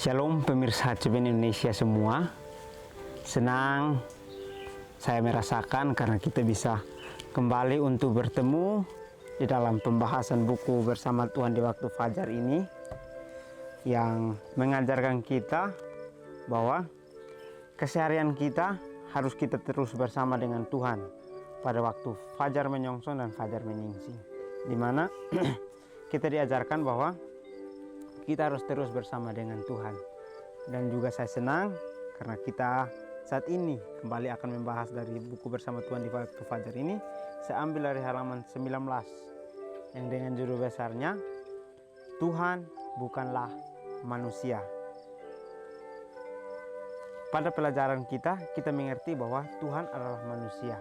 Shalom pemirsa CBN Indonesia semua. Senang saya merasakan karena kita bisa kembali untuk bertemu di dalam pembahasan buku bersama Tuhan di waktu fajar ini, yang mengajarkan kita bahwa keseharian kita harus kita terus bersama dengan Tuhan pada waktu fajar menyongsong dan fajar menyingsing, di mana kita diajarkan bahwa kita harus terus bersama dengan Tuhan. Dan juga saya senang karena kita saat ini kembali akan membahas dari buku bersama Tuhan di waktu fajar ini. Saya ambil dari halaman 19 yang dengan judul besarnya Tuhan bukanlah manusia. Pada pelajaran kita mengerti bahwa Tuhan adalah manusia.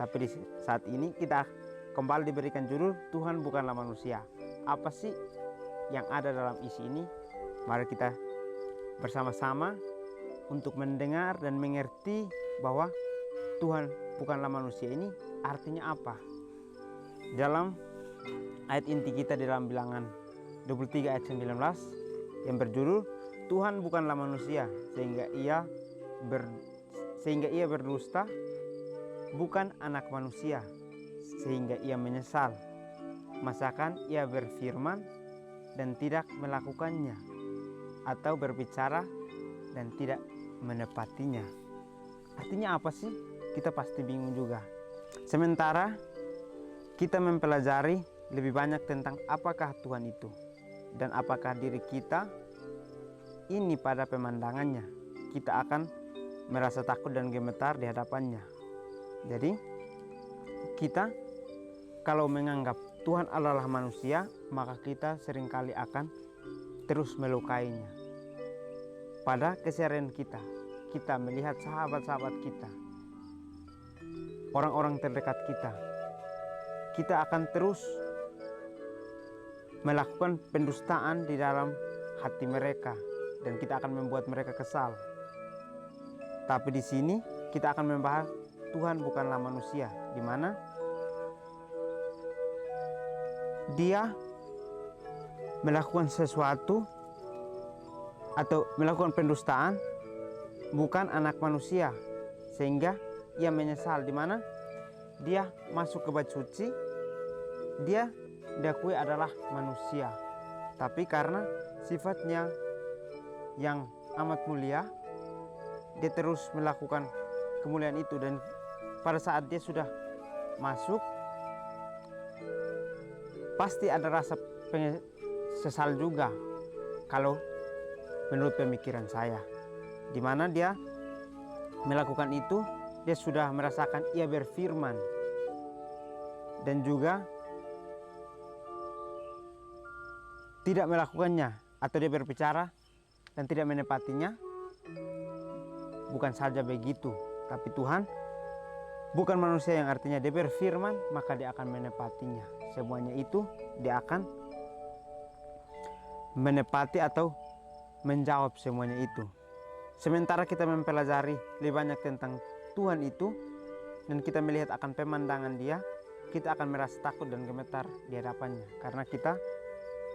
Tapi di saat ini kita kembali diberikan judul Tuhan bukanlah manusia. Apa sih yang ada dalam isi ini? Mari kita bersama-sama untuk mendengar dan mengerti bahwa Tuhan bukanlah manusia ini artinya apa. Dalam ayat inti kita di dalam Bilangan 23 ayat 19 yang berjudul Tuhan bukanlah manusia sehingga ia berdusta, bukan anak manusia sehingga ia menyesal, masakan ia berfirman dan tidak melakukannya, atau berbicara dan tidak menepatinya. Artinya apa sih? Kita pasti bingung juga. Sementara kita mempelajari lebih banyak tentang apakah Tuhan itu dan apakah diri kita ini pada pemandangannya, kita akan merasa takut dan gemetar di hadapannya. Jadi kita kalau menganggap Tuhan adalah manusia, maka kita seringkali akan terus melukainya. Pada keseharian kita melihat sahabat-sahabat kita, orang-orang terdekat kita akan terus melakukan pendustaan di dalam hati mereka dan kita akan membuat mereka kesal. Tapi di sini kita akan membahas Tuhan bukanlah manusia, di mana Dia melakukan sesuatu atau melakukan pendustaan bukan anak manusia sehingga ia menyesal, di mana dia masuk ke bait suci, dia diakui adalah manusia, tapi karena sifatnya yang amat mulia, dia terus melakukan kemuliaan itu. Dan pada saat dia sudah masuk, pasti ada rasa sesal juga kalau menurut pemikiran saya, di mana dia melakukan itu, dia sudah merasakan ia berfirman dan juga tidak melakukannya, atau dia berbicara dan tidak menepatinya. Bukan saja begitu, tapi Tuhan bukan manusia yang artinya dia berfirman maka dia akan menepatinya. Semuanya itu dia akan menepati atau menjawab semuanya itu. Sementara kita mempelajari lebih banyak tentang Tuhan itu dan kita melihat akan pemandangan dia, kita akan merasa takut dan gemetar di hadapannya, karena kita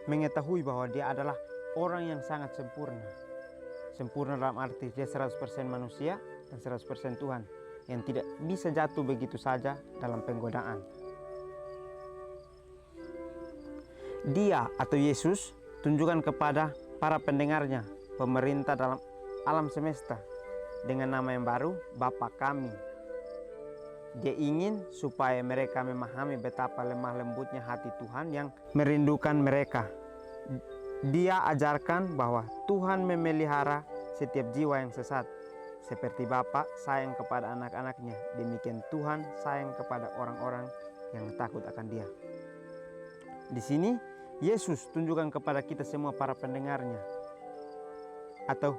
mengetahui bahwa dia adalah orang yang sangat sempurna. Sempurna dalam arti dia 100% manusia dan 100% Tuhan, yang tidak bisa jatuh begitu saja dalam penggodaan. Dia atau Yesus tunjukkan kepada para pendengarnya pemerintah dalam alam semesta dengan nama yang baru, Bapa kami. Dia ingin supaya mereka memahami betapa lemah lembutnya hati Tuhan yang merindukan mereka. Dia ajarkan bahwa Tuhan memelihara setiap jiwa yang sesat. Seperti Bapa sayang kepada anak-anaknya, demikian Tuhan sayang kepada orang-orang yang takut akan Dia. Di sini Yesus tunjukkan kepada kita semua para pendengarnya, atau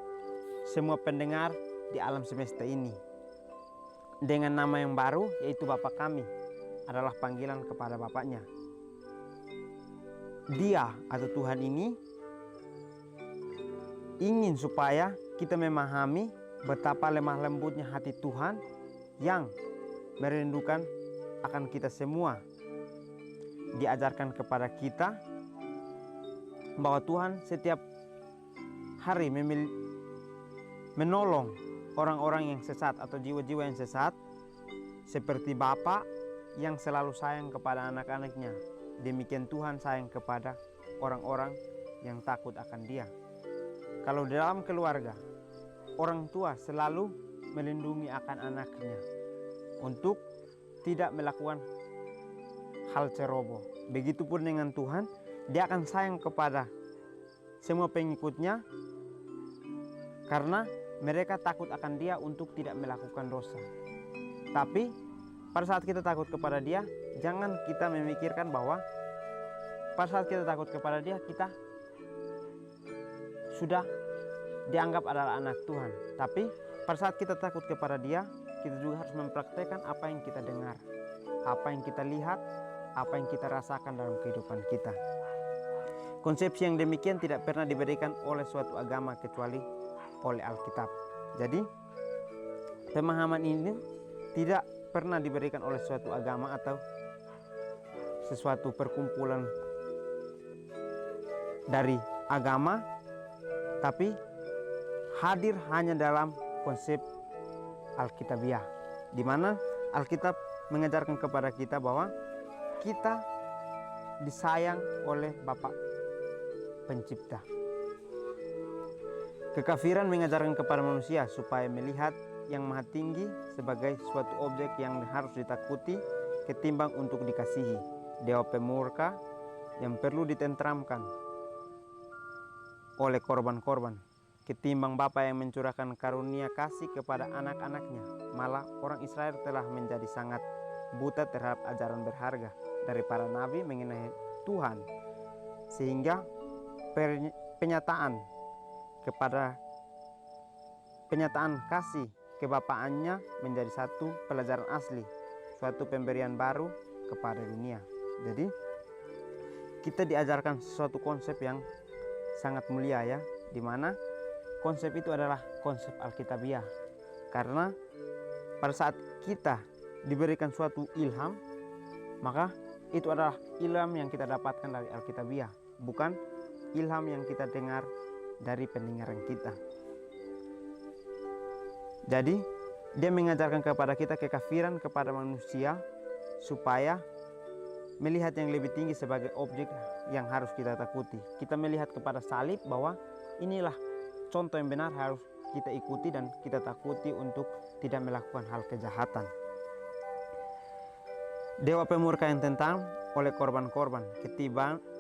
semua pendengar di alam semesta ini, dengan nama yang baru, yaitu Bapa kami, adalah panggilan kepada Bapaknya. Dia atau Tuhan ini ingin supaya kita memahami betapa lemah lembutnya hati Tuhan yang merindukan akan kita semua. Diajarkan kepada kita bahwa Tuhan setiap hari menolong orang-orang yang sesat atau jiwa-jiwa yang sesat, seperti Bapa yang selalu sayang kepada anak-anaknya. Demikian Tuhan sayang kepada orang-orang yang takut akan Dia. Kalau di dalam keluarga, orang tua selalu melindungi akan anaknya untuk tidak melakukan hal ceroboh. Begitupun dengan Tuhan, Dia akan sayang kepada semua pengikutnya karena mereka takut akan Dia untuk tidak melakukan dosa. Tapi pada saat kita takut kepada Dia, jangan kita memikirkan bahwa pada saat kita takut kepada Dia, kita sudah dianggap adalah anak Tuhan. Tapi pada saat kita takut kepada Dia, kita juga harus mempraktekkan apa yang kita dengar, apa yang kita lihat, apa yang kita rasakan dalam kehidupan kita. Konsepsi yang demikian tidak pernah diberikan oleh suatu agama kecuali oleh Alkitab. Jadi pemahaman ini tidak pernah diberikan oleh suatu agama atau sesuatu perkumpulan dari agama, tapi hadir hanya dalam konsep Alkitabiah, di mana Alkitab mengajarkan kepada kita bahwa kita disayang oleh Bapa Pencipta. Kekafiran mengajarkan kepada manusia supaya melihat yang maha tinggi sebagai suatu objek yang harus ditakuti ketimbang untuk dikasihi. Dewa pemurka yang perlu ditentramkan oleh korban-korban ketimbang Bapa yang mencurahkan karunia kasih kepada anak-anaknya. Malah orang Israel telah menjadi sangat buta terhadap ajaran berharga dari para nabi mengenai Tuhan, sehingga penyataan kasih kebapaannya menjadi satu pelajaran asli, suatu pemberian baru kepada dunia. Jadi kita diajarkan sesuatu konsep yang sangat mulia ya, di mana konsep itu adalah konsep Alkitabiah. Karena pada saat kita diberikan suatu ilham, maka itu adalah ilham yang kita dapatkan dari Alkitabiah, bukan ilham yang kita dengar dari pendengaran kita. Jadi Dia mengajarkan kepada kita kekafiran kepada manusia supaya melihat yang lebih tinggi sebagai objek yang harus kita takuti. Kita melihat kepada salib bahwa inilah contoh yang benar harus kita ikuti dan kita takuti untuk tidak melakukan hal kejahatan. Dewa pemurka yang tentang oleh korban-korban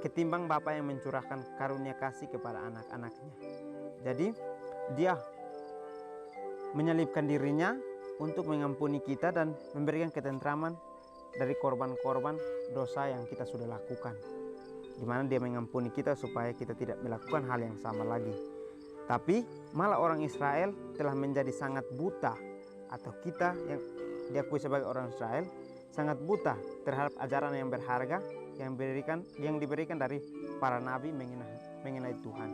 ketimbang Bapa yang mencurahkan karunia kasih kepada anak-anaknya. Jadi Dia menyalibkan dirinya untuk mengampuni kita dan memberikan ketentraman dari korban-korban dosa yang kita sudah lakukan, di mana Dia mengampuni kita supaya kita tidak melakukan hal yang sama lagi. Tapi malah orang Israel telah menjadi sangat buta, atau kita yang diakui sebagai orang Israel sangat buta terhadap ajaran yang berharga yang diberikan dari para nabi mengenai Tuhan,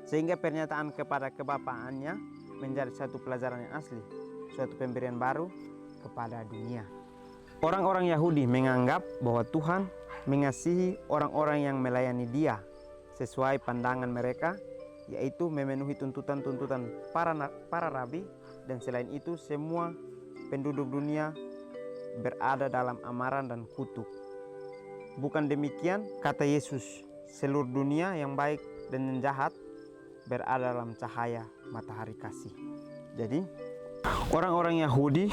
sehingga pernyataan kepada kebapaannya menjadi satu pelajaran yang asli, suatu pemberian baru kepada dunia. Orang-orang Yahudi menganggap bahwa Tuhan mengasihi orang-orang yang melayani Dia sesuai pandangan mereka, yaitu memenuhi tuntutan-tuntutan para rabi, dan selain itu semua penduduk dunia berada dalam amaran dan kutuk. Bukan demikian, kata Yesus, seluruh dunia yang baik dan yang jahat berada dalam cahaya matahari kasih. Jadi orang-orang Yahudi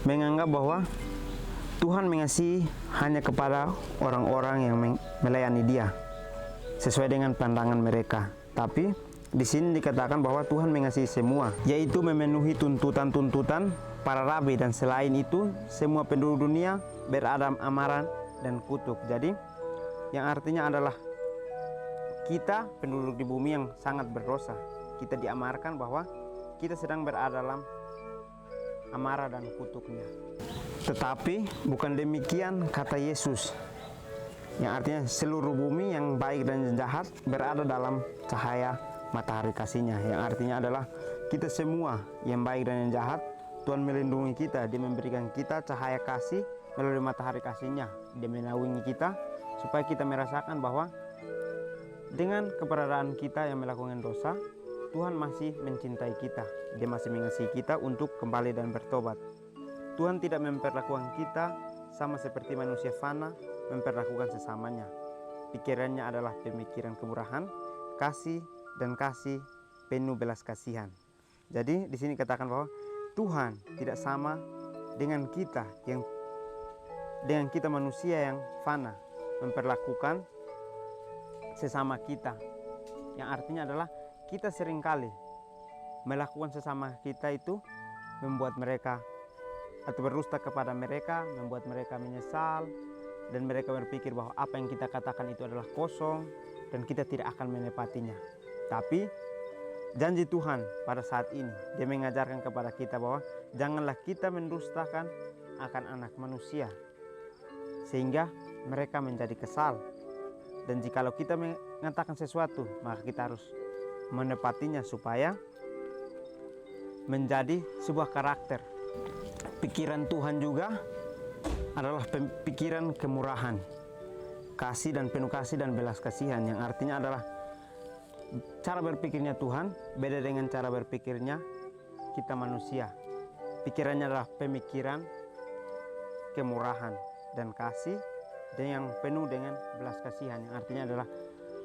menganggap bahwa Tuhan mengasihi hanya kepada orang-orang yang melayani Dia sesuai dengan pandangan mereka. Tapi di sini dikatakan bahwa Tuhan mengasihi semua, yaitu memenuhi tuntutan-tuntutan para rabi, dan selain itu semua penduduk dunia berada dalam amaran dan kutuk. Jadi yang artinya adalah kita penduduk di bumi yang sangat berdosa, kita diamarkan bahwa kita sedang berada dalam amarah dan kutuknya. Tetapi bukan demikian kata Yesus, yang artinya seluruh bumi yang baik dan jahat berada dalam cahaya matahari kasih-Nya, yang artinya adalah kita semua yang baik dan yang jahat, Tuhan melindungi kita. Dia memberikan kita cahaya kasih melalui matahari kasih-Nya. Dia menaungi kita supaya kita merasakan bahwa dengan keberadaan kita yang melakukan dosa, Tuhan masih mencintai kita. Dia masih mengasihi kita untuk kembali dan bertobat. Tuhan tidak memperlakukan kita sama seperti manusia fana memperlakukan sesamanya. Pikirannya adalah pemikiran kemurahan, kasih, dan kasih penuh belas kasihan. Jadi di sini katakan bahwa Tuhan tidak sama dengan kita manusia yang fana memperlakukan sesama kita. Yang artinya adalah kita seringkali melakukan sesama kita itu membuat mereka atau berdusta kepada mereka, membuat mereka menyesal, dan mereka berpikir bahwa apa yang kita katakan itu adalah kosong dan kita tidak akan menepatinya. Tapi janji Tuhan pada saat ini, Dia mengajarkan kepada kita bahwa janganlah kita mendustakan akan anak manusia sehingga mereka menjadi kesal. Dan jikalau kita mengatakan sesuatu, maka kita harus menepatinya supaya menjadi sebuah karakter. Pikiran Tuhan juga adalah pikiran kemurahan, kasih dan penuh kasih dan belas kasihan, yang artinya adalah cara berpikirnya Tuhan beda dengan cara berpikirnya kita manusia. Pikirannya adalah pemikiran kemurahan dan kasih, dan yang penuh dengan belas kasihan, yang artinya adalah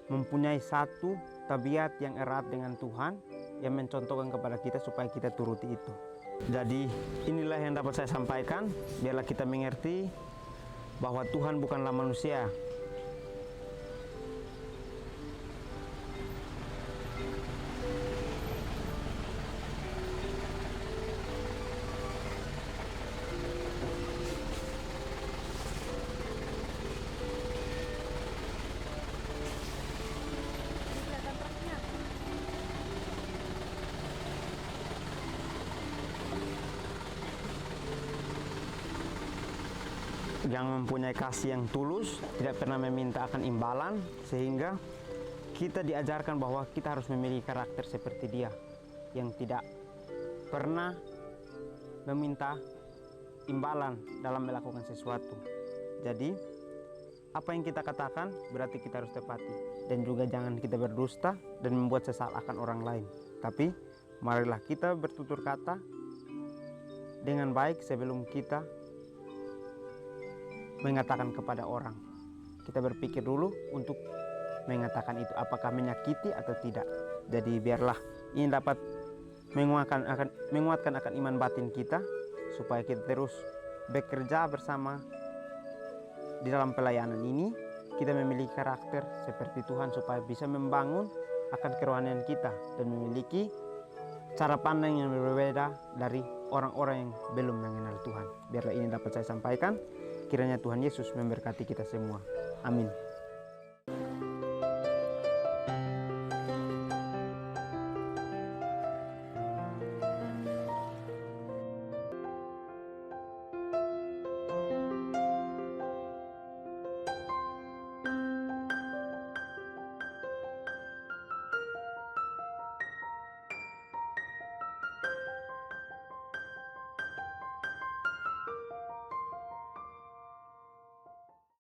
mempunyai satu tabiat yang erat dengan Tuhan yang mencontohkan kepada kita supaya kita turuti itu. Jadi inilah yang dapat saya sampaikan, biarlah kita mengerti bahwa Tuhan bukanlah manusia. Yang mempunyai kasih yang tulus, tidak pernah meminta akan imbalan, sehingga kita diajarkan bahwa kita harus memiliki karakter seperti Dia yang tidak pernah meminta imbalan dalam melakukan sesuatu. Jadi apa yang kita katakan berarti kita harus tepati, dan juga jangan kita berdusta dan membuat sesal akan orang lain. Tapi marilah kita bertutur kata dengan baik sebelum kita mengatakan kepada orang. Kita berpikir dulu untuk mengatakan itu apakah menyakiti atau tidak. Jadi biarlah ini dapat menguatkan akan iman batin kita, supaya kita terus bekerja bersama di dalam pelayanan ini. Kita memiliki karakter seperti Tuhan supaya bisa membangun akan kerohanian kita dan memiliki cara pandang yang berbeda dari orang-orang yang belum mengenal Tuhan. Biarlah ini dapat saya sampaikan. Kiranya Tuhan Yesus memberkati kita semua. Amin.